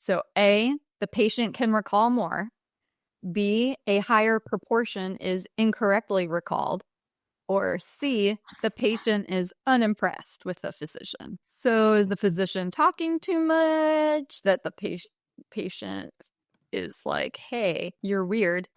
So A, the patient can recall more. B, a higher proportion is incorrectly recalled. Or C, the patient is unimpressed with the physician. So is the physician talking too much that the patient is like, hey, you're weird?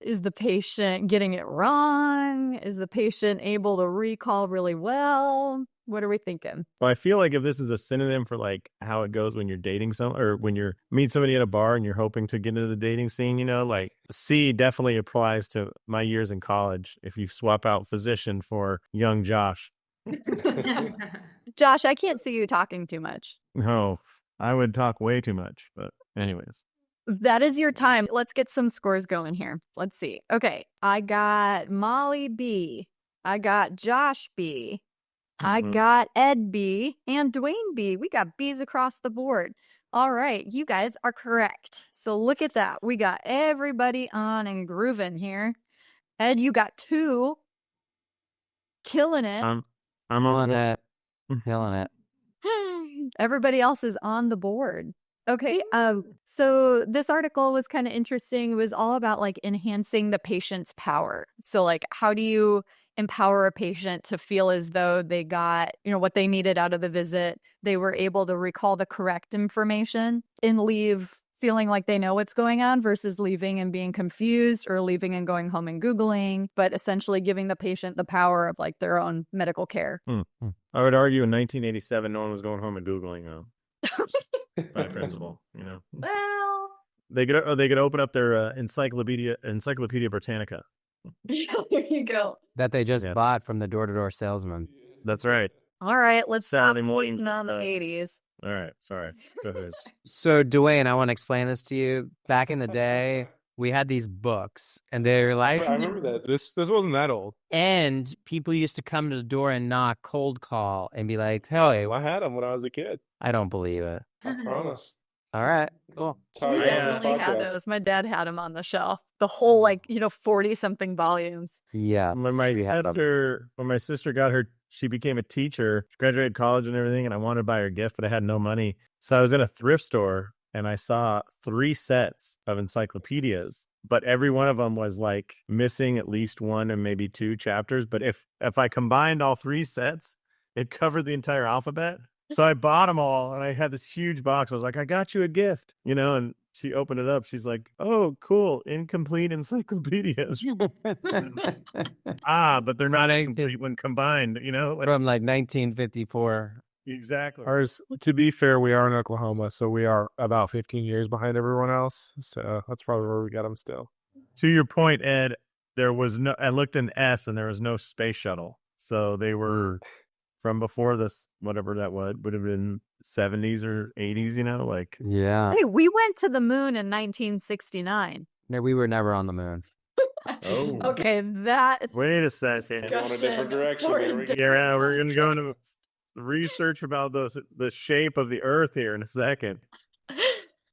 Is the patient getting it wrong? Is the patient able to recall really well? What are we thinking? Well, I feel like if this is a synonym for like how it goes when you're dating someone or when you're meet somebody at a bar and you're hoping to get into the dating scene, you know, like C definitely applies to my years in college. If you swap out physician for young Josh. Josh, I can't see you talking too much. No, I would talk way too much, but anyways. That is your time. Let's get some scores going here. Let's see. Okay, I got Molly B. I got Josh B. I got Ed B. and Dwayne B. We got B's across the board. All right, you guys are correct. So look at that. We got everybody on and grooving here. Ed, you got 2. Killing it. I'm on it. Killing it. Everybody else is on the board. Okay, so this article was kind of interesting. It was all about like enhancing the patient's power. So like, how do you empower a patient to feel as though they got, you know, what they needed out of the visit? They were able to recall the correct information and leave feeling like they know what's going on versus leaving and being confused or leaving and going home and Googling, but essentially giving the patient the power of like their own medical care. I would argue in 1987, no one was going home and Googling by principle, you know. Well, They could open up their Encyclopedia Britannica. there you go. That they just bought from the door-to-door salesman. That's right. All right, let's Saturday stop morning. waiting on the 80s. All right, sorry. Go ahead. So, Dwayne, I want to explain this to you. Back in the day, we had these books, and they're like... I remember that. This wasn't that old. And people used to come to the door and knock, cold call, and be like, hey, I had them when I was a kid. I don't believe it. I promise. All right, cool. We definitely had those. My dad had them on the shelf. The whole 40-something volumes. Yeah. When my sister got her, she became a teacher. She graduated college and everything, and I wanted to buy her a gift, but I had no money. So I was in a thrift store, and I saw 3 sets of encyclopedias, but every one of them was like missing at least 1 and maybe 2 chapters. But if I combined all 3 sets, it covered the entire alphabet. So I bought them all, and I had this huge box. I was like, I got you a gift, you know, and she opened it up. She's like, oh, cool, incomplete encyclopedias. But they're not incomplete when combined, you know? From 1954. Exactly. Ours, to be fair, we are in Oklahoma, so we are about 15 years behind everyone else. So that's probably where we got them still. To your point, Ed, I looked in S and there was no space shuttle. So they were from before this, whatever that would have been 70s or 80s, you know, like. Yeah. Hey, we went to the moon in 1969. No, we were never on the moon. Oh. Okay, that. Wait a second. Going a different direction. Yeah, we're going to go into research about the shape of the Earth here in a second.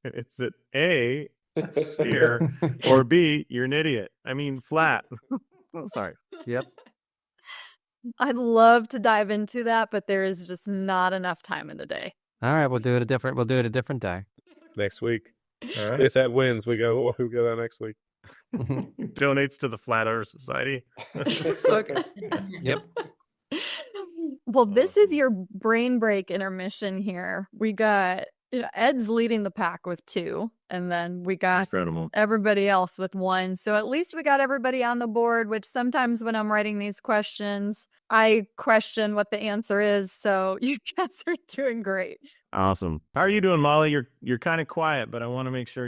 It's at A, sphere, or B, you're an idiot. I mean, flat. Oh, sorry. Yep. I'd love to dive into that, but there is just not enough time in the day. All right, we'll do it a different day. Next week. All right. If that wins, we go that next week. Donates to the Flat Earth Society. Okay. Yep. Well, this is your brain break intermission here. We got Ed's leading the pack with 2, and then we got Incredible. Everybody else with 1. So at least we got everybody on the board, which sometimes when I'm writing these questions, I question what the answer is. So you guys are doing great. Awesome. How are you doing, Molly? You're kind of quiet, but I want to make sure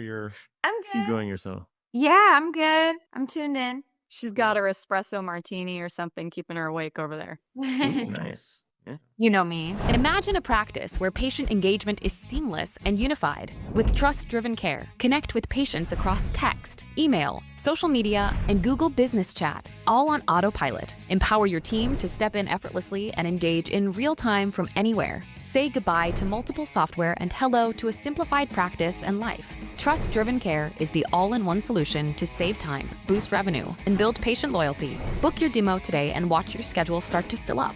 I'm good. enjoying yourself. Yeah, I'm good. I'm tuned in. She's got her espresso martini or something keeping her awake over there. Nice. Yeah. You know me. Imagine a practice where patient engagement is seamless and unified. With trust-driven care, connect with patients across text, email, social media, and Google Business Chat, all on autopilot. Empower your team to step in effortlessly and engage in real time from anywhere. Say goodbye to multiple software and hello to a simplified practice and life. Trust-driven care is the all-in-one solution to save time, boost revenue, and build patient loyalty. Book your demo today and watch your schedule start to fill up.